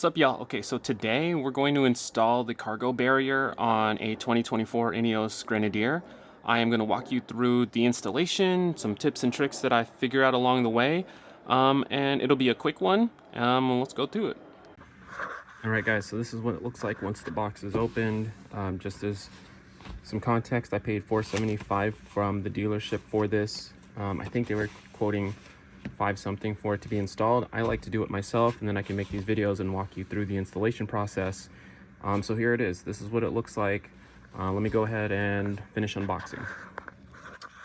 What's up, y'all? Okay, so today we're going to install the cargo barrier on a 2024 Ineos Grenadier. I am going to walk you through the installation, some tips and tricks that I figure out along the way, and it'll be a quick one. Let's go through it. Alright guys, so this is what it looks like once the box is opened. Just as some context, I paid $475 from the dealership for this. I think they were quoting $5 something for it to be installed. I like to do it myself, and then I can make these videos and walk you through the installation process. So here it is. This is what it looks like. Let me go ahead and finish unboxing.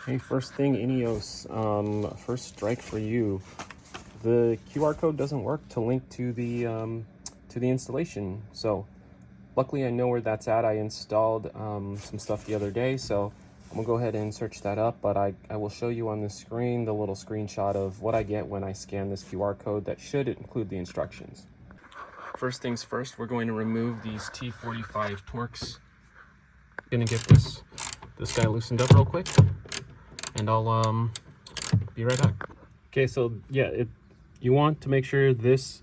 Okay, first thing, Ineos. First strike for you. The QR code doesn't work to link to the installation. So luckily I know where that's at. I installed some stuff the other day, so I'm gonna go ahead and search that up, but I will show you on the screen the little screenshot of what I get when I scan this QR code that should include the instructions. First things first, we're going to remove these T45 Torx. Gonna get this guy loosened up real quick, and I'll be right back. Okay, so yeah, you want to make sure this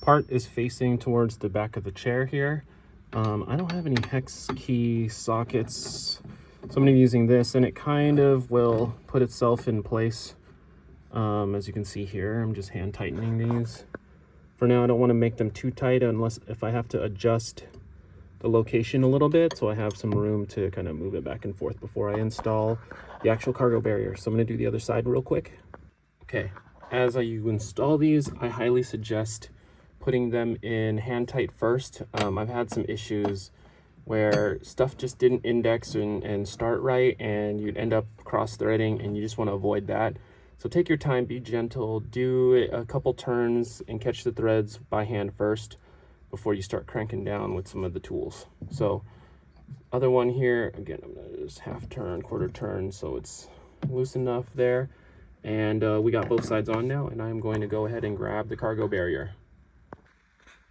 part is facing towards the back of the chair here. I don't have any hex key sockets, so I'm going to be using this, and it kind of will put itself in place. As you can see here, I'm just hand tightening these. For now, I don't want to make them too tight unless if I have to adjust the location a little bit, so I have some room to kind of move it back and forth before I install the actual cargo barrier. So I'm going to do the other side real quick. Okay, as you install these, I highly suggest putting them in hand tight first. I've had some issues where stuff just didn't index and start right, and you'd end up cross-threading, and you just want to avoid that. So take your time, be gentle, do a couple turns and catch the threads by hand first before you start cranking down with some of the tools. So other one here, again, I'm gonna just half turn, quarter turn, so it's loose enough there. And we got both sides on now, and I'm going to go ahead and grab the cargo barrier.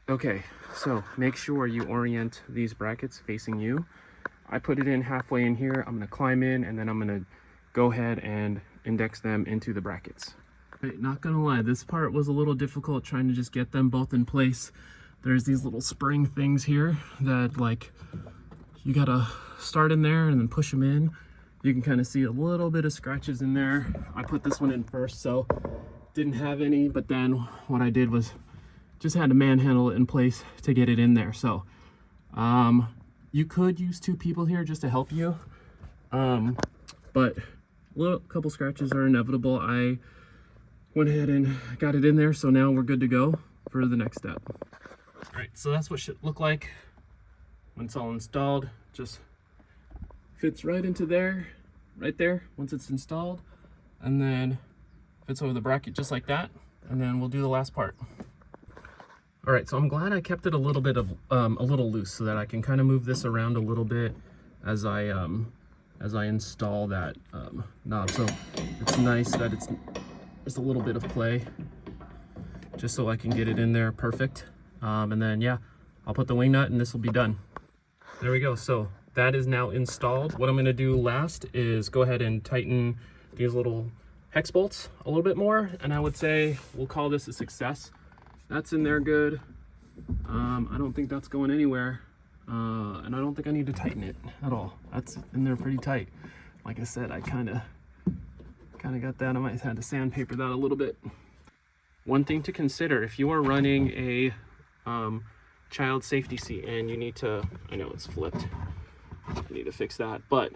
Okay, so make sure you orient these brackets facing you. I put it in halfway in here. I'm gonna climb in, and then I'm gonna go ahead and index them into the brackets. Right, not gonna lie, this part was a little difficult trying to just get them both in place. There's these little spring things here that, like, you gotta start in there and then push them in. You can kind of see a little bit of scratches in there. I put this one in first, so didn't have any, but then what I did was just had to manhandle it in place to get it in there. So you could use two people here just to help you, but a couple scratches are inevitable. I went ahead and got it in there, so now we're good to go for the next step. All right, so that's what it should look like when it's all installed. Just fits right into there, right there once it's installed, and then fits over the bracket just like that, and then we'll do the last part. All right, so I'm glad I kept it a little bit of a little loose so that I can kind of move this around a little bit as I install that knob. So it's nice that it's just a little bit of play, just so I can get it in there perfect. And then yeah, I'll put the wing nut, and this will be done. There we go. So that is now installed. What I'm going to do last is go ahead and tighten these little hex bolts a little bit more, and I would say we'll call this a success. That's in there good. I don't think that's going anywhere, and I don't think I need to tighten it at all. That's in there pretty tight. Like I said, I kind of got that. I might have had to sandpaper that a little bit. One thing to consider, if you are running a child safety seat and you need to, I know it's flipped, I need to fix that, but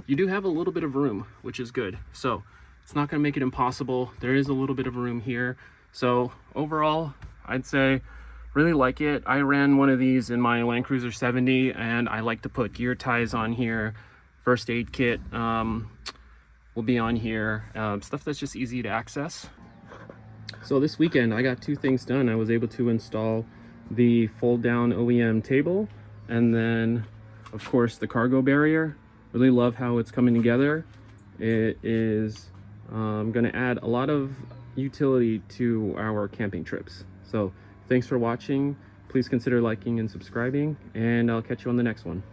you do have a little bit of room, which is good. So it's not going to make it impossible. There is a little bit of room here. So overall, I'd say really like it. I ran one of these in my Land Cruiser 70, and I like to put gear ties on here. First aid kit will be on here. Stuff that's just easy to access. So this weekend, I got two things done. I was able to install the fold down OEM table, and then of course the cargo barrier. Really love how it's coming together. It is going to add a lot of utility to our camping trips. So thanks for watching. Please consider liking and subscribing, and I'll catch you on the next one.